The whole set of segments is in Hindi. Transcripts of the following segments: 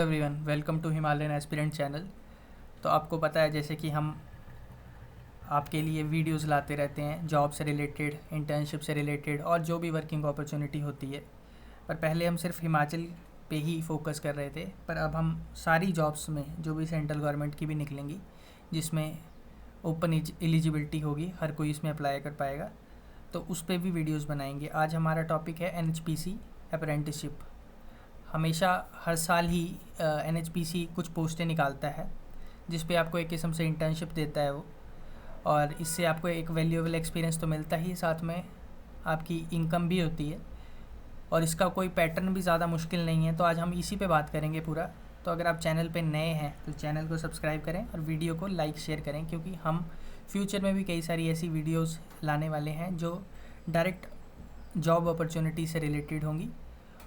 Everyone, welcome to Himalayan aspirant channel. तो आपको पता है जैसे कि हम आपके लिए वीडियोस लाते रहते हैं जॉब से रिलेटेड, इंटर्नशिप से रिलेटेड और जो भी वर्किंग अपॉर्चुनिटी होती है। पर पहले हम सिर्फ हिमाचल पे ही फोकस कर रहे थे, पर अब हम सारी जॉब्स में जो भी सेंट्रल गवर्नमेंट की भी निकलेंगी जिसमें ओपन एलिजिबिलिटी होगी, हर कोई इसमें अप्लाई कर पाएगा, तो उस पर भी वीडियोज़ बनाएंगे। आज हमारा टॉपिक है NHPC अप्रेंटिसशिप। हमेशा हर साल ही NHPC कुछ पोस्टें निकालता है जिस पे आपको एक किस्म से इंटर्नशिप देता है वो, और इससे आपको एक वैल्यूएबल एक्सपीरियंस तो मिलता ही, साथ में आपकी इनकम भी होती है और इसका कोई पैटर्न भी ज़्यादा मुश्किल नहीं है। तो आज हम इसी पे बात करेंगे पूरा। तो अगर आप चैनल पे नए हैं तो चैनल को सब्सक्राइब करें और वीडियो को लाइक शेयर करें, क्योंकि हम फ्यूचर में भी कई सारी ऐसी वीडियोज़ लाने वाले हैं जो डायरेक्ट जॉब अपॉर्चुनिटी से रिलेटेड होंगी,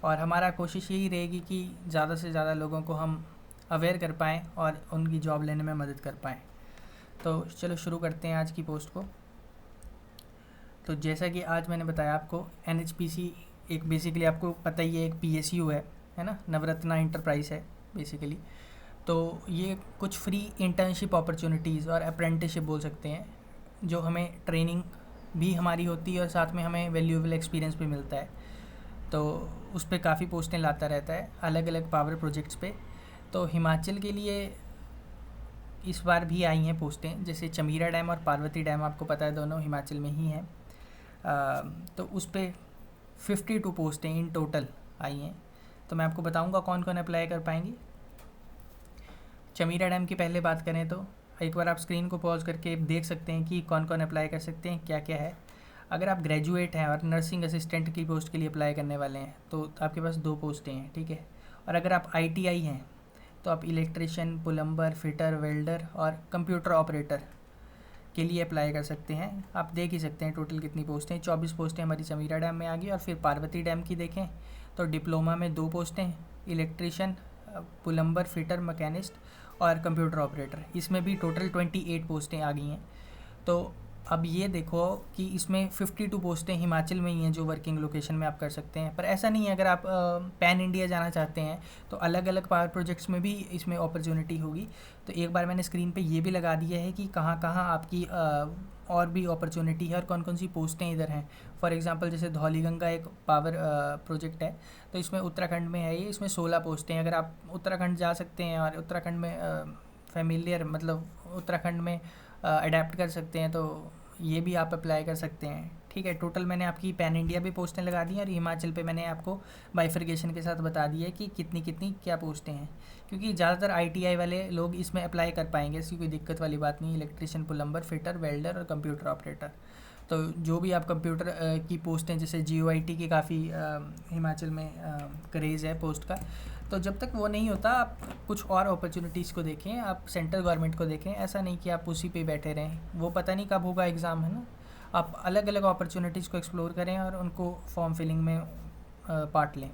और हमारा कोशिश यही रहेगी कि ज़्यादा से ज़्यादा लोगों को हम अवेयर कर पाएँ और उनकी जॉब लेने में मदद कर पाएँ। तो चलो शुरू करते हैं आज की पोस्ट को। तो जैसा कि आज मैंने बताया आपको, NHPC एक बेसिकली आपको पता ही है, एक PSU है ना, नवरत्ना इंटरप्राइज है बेसिकली। तो ये कुछ फ्री इंटर्नशिप अपॉर्चुनिटीज़ और अप्रेंटिसशिप बोल सकते हैं, जो हमें ट्रेनिंग भी हमारी होती है और साथ में हमें वैल्यूएबल एक्सपीरियंस भी मिलता है। तो उस पर काफ़ी पोस्टें लाता रहता है अलग अलग पावर प्रोजेक्ट्स पे। तो हिमाचल के लिए इस बार भी आई हैं पोस्टें, जैसे चमीरा डैम और पार्वती डैम, आपको पता है दोनों हिमाचल में ही हैं। तो उस पर 52 पोस्टें इन टोटल आई हैं। तो मैं आपको बताऊंगा कौन कौन अप्लाई कर पाएंगी। चमीरा डैम की पहले बात करें तो एक बार आप स्क्रीन को पॉज करके देख सकते हैं कि कौन कौन अप्लाई कर सकते हैं, क्या क्या है। अगर आप ग्रेजुएट हैं और नर्सिंग असिस्टेंट की पोस्ट के लिए अप्लाई करने वाले हैं तो आपके पास 2 पोस्टें हैं, ठीक है। और अगर आप ITI हैं तो आप इलेक्ट्रिशियन, प्लम्बर, फिटर, वेल्डर और कंप्यूटर ऑपरेटर के लिए अप्लाई कर सकते हैं। आप देख ही सकते हैं टोटल कितनी पोस्टें, 24 पोस्टें हमारी चमीरा डैम में आ गई। और फिर पार्वती डैम की देखें तो डिप्लोमा में 2 पोस्टें, इलेक्ट्रिशियन, प्लम्बर, फिटर, मैकेनिस्ट और कंप्यूटर ऑपरेटर, इसमें भी टोटल 28 पोस्टें आ गई हैं। तो अब ये देखो कि इसमें 52 पोस्टें हिमाचल में ही हैं जो वर्किंग लोकेशन में आप कर सकते हैं। पर ऐसा नहीं है, अगर आप पैन इंडिया जाना चाहते हैं तो अलग अलग पावर प्रोजेक्ट्स में भी इसमें अपॉर्चुनिटी होगी। तो एक बार मैंने स्क्रीन पे ये भी लगा दिया है कि कहाँ कहाँ आपकी और भी अपॉर्चुनिटी है और कौन कौन सी पोस्टें इधर हैं। फॉर एग्जांपल जैसे धौलीगंगा एक पावर प्रोजेक्ट है, तो इसमें उत्तराखंड में है ये, इसमें 16 पोस्टें हैं। अगर आप उत्तराखंड जा सकते हैं और उत्तराखंड में फेमिलियर मतलब उत्तराखंड में अडेप्ट कर सकते हैं तो ये भी आप अप्लाई कर सकते हैं, ठीक है। टोटल मैंने आपकी पैन इंडिया भी पोस्टें लगा दी हैं और हिमाचल पे मैंने आपको बाइफर्केशन के साथ बता दिया है कि कितनी कितनी क्या पोस्टें हैं, क्योंकि ज़्यादातर ITI वाले लोग इसमें अप्लाई कर पाएंगे, इसकी कोई दिक्कत वाली बात नहीं। इलेक्ट्रिशियन, प्लम्बर, फिटर, वेल्डर और कंप्यूटर ऑपरेटर, तो जो भी आप कंप्यूटर की पोस्टें, जैसे GOIT की काफ़ी हिमाचल में क्रेज़ है पोस्ट का, तो जब तक वो नहीं होता आप कुछ और अपॉर्चुनिटीज़ को देखें, आप सेंट्रल गवर्नमेंट को देखें। ऐसा नहीं कि आप उसी पे बैठे रहें, वो पता नहीं कब होगा एग्ज़ाम, है ना। आप अलग अलग अपॉर्चुनिटीज़ को एक्सप्लोर करें और उनको फॉर्म फिलिंग में पार्ट लें।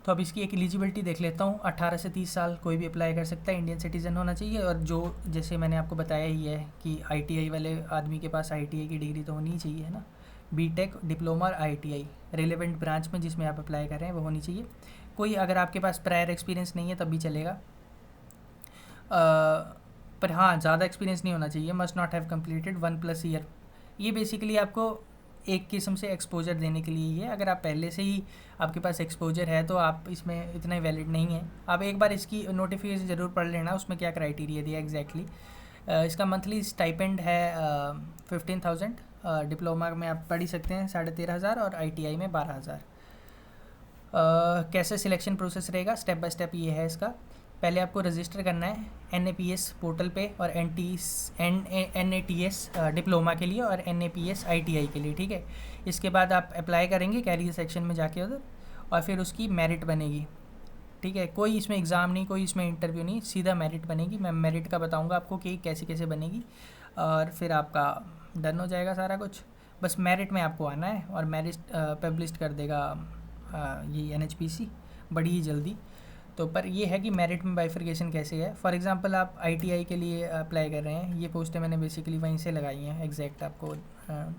तो अब इसकी एक एलिजिबिलिटी देख लेता हूँ। 18 से 30 साल कोई भी अप्लाई कर सकता है, इंडियन सिटीज़न होना चाहिए, और जो जैसे मैंने आपको बताया ही है कि ITI वाले आदमी के पास ITI की डिग्री तो होनी चाहिए, है ना। BTech, डिप्लोमा और ITI रिलेवेंट ब्रांच में जिसमें आप अप्लाई कर रहे हैं वो होनी चाहिए। कोई अगर आपके पास प्रायर एक्सपीरियंस नहीं है तब भी चलेगा, पर हाँ ज़्यादा एक्सपीरियंस नहीं होना चाहिए। Must not have completed 1+ year. ये बेसिकली आपको एक किस्म से एक्सपोजर देने के लिए ही है। अगर आप पहले से ही आपके पास एक्सपोजर है तो आप इसमें इतने वैलिड नहीं है। आप एक बार इसकी नोटिफिकेशन ज़रूर पढ़ लेना, उसमें क्या क्राइटेरिया दिया एग्जैक्टली। इसका मंथली स्टाइपेंड है 15,000। डिप्लोमा में आप पढ़ ही सकते हैं 13,500 और ITI में 12,000। कैसे सिलेक्शन प्रोसेस रहेगा, स्टेप बाय स्टेप ये है इसका। पहले आपको रजिस्टर करना है NAPS पोर्टल पे और NATS डिप्लोमा के लिए और NAPS ITI के लिए, ठीक है। इसके बाद आप अप्लाई करेंगे कैरियर सेक्शन में जाके उधर, और फिर उसकी मेरिट बनेगी, ठीक है। कोई इसमें एग्ज़ाम नहीं, कोई इसमें इंटरव्यू नहीं, सीधा मेरिट बनेगी। मैं मेरिट का बताऊंगा आपको कि कैसे कैसे बनेगी, और फिर आपका डन हो जाएगा सारा कुछ। बस मेरिट में आपको आना है और मेरिट पब्लिश कर देगा ये NHPC बड़ी ही जल्दी। तो पर ये है कि मेरिट में बाइफर्केशन कैसे है। फॉर एग्जांपल आप ITI के लिए अप्लाई कर रहे हैं, ये पोस्टें मैंने बेसिकली वहीं से लगाई हैं एग्जैक्ट आपको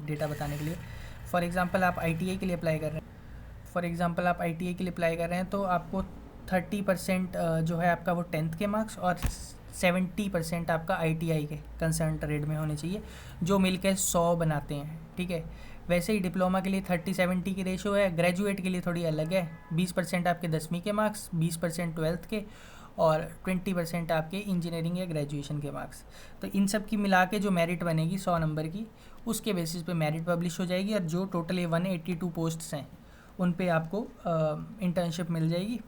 डेटा बताने के लिए। फॉर एग्जांपल आप ITI के लिए अप्लाई कर रहे हैं तो आपको 30% जो है आपका वो 10th के मार्क्स और 70% आपका ITI के कंसर्न ट्रेड में होने चाहिए, जो मिलकर 100 बनाते हैं, ठीक है। वैसे ही डिप्लोमा के लिए 30-70 की रेशो है, ग्रेजुएट के लिए थोड़ी अलग है। 20% आपके 10वीं के मार्क्स, 20% 12th के और 20% आपके इंजीनियरिंग या ग्रेजुएशन के मार्क्स। तो इन सब की मिला के जो मेरिट बनेगी 100 नंबर की, उसके बेसिस पे मेरिट पब्लिश हो जाएगी और जो टोटल 182 पोस्ट्स हैं उन पे आपको इंटर्नशिप मिल जाएगी।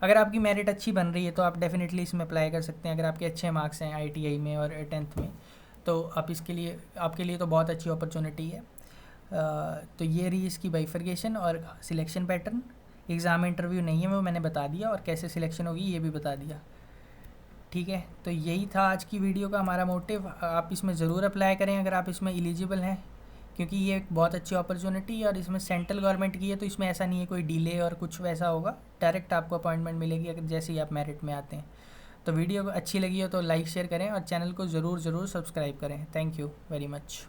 अगर आपकी मेरिट अच्छी बन रही है तो आप डेफिनेटली इसमें अप्लाई कर सकते हैं। अगर आपके अच्छे मार्क्स हैं ITI में और 10th में, तो आप इसके लिए, आपके लिए तो बहुत अच्छी अपॉर्चुनिटी है। तो ये रही इसकी बाइफर्केशन और सिलेक्शन पैटर्न। एग्ज़ाम इंटरव्यू नहीं है, वो मैंने बता दिया, और कैसे सिलेक्शन होगी ये भी बता दिया, ठीक है। तो यही था आज की वीडियो का हमारा मोटिव। आप इसमें ज़रूर अप्लाई करें अगर आप इसमें एलिजिबल हैं, क्योंकि ये एक बहुत अच्छी अपॉर्चुनिटी है और इसमें सेंट्रल गवर्नमेंट की है, तो इसमें ऐसा नहीं है कोई डिले और कुछ वैसा होगा। डायरेक्ट आपको अपॉइंटमेंट मिलेगी अगर जैसे ही आप मेरिट में आते हैं। तो वीडियो अच्छी लगी हो तो लाइक शेयर करें और चैनल को ज़रूर सब्सक्राइब करें। Thank you very much.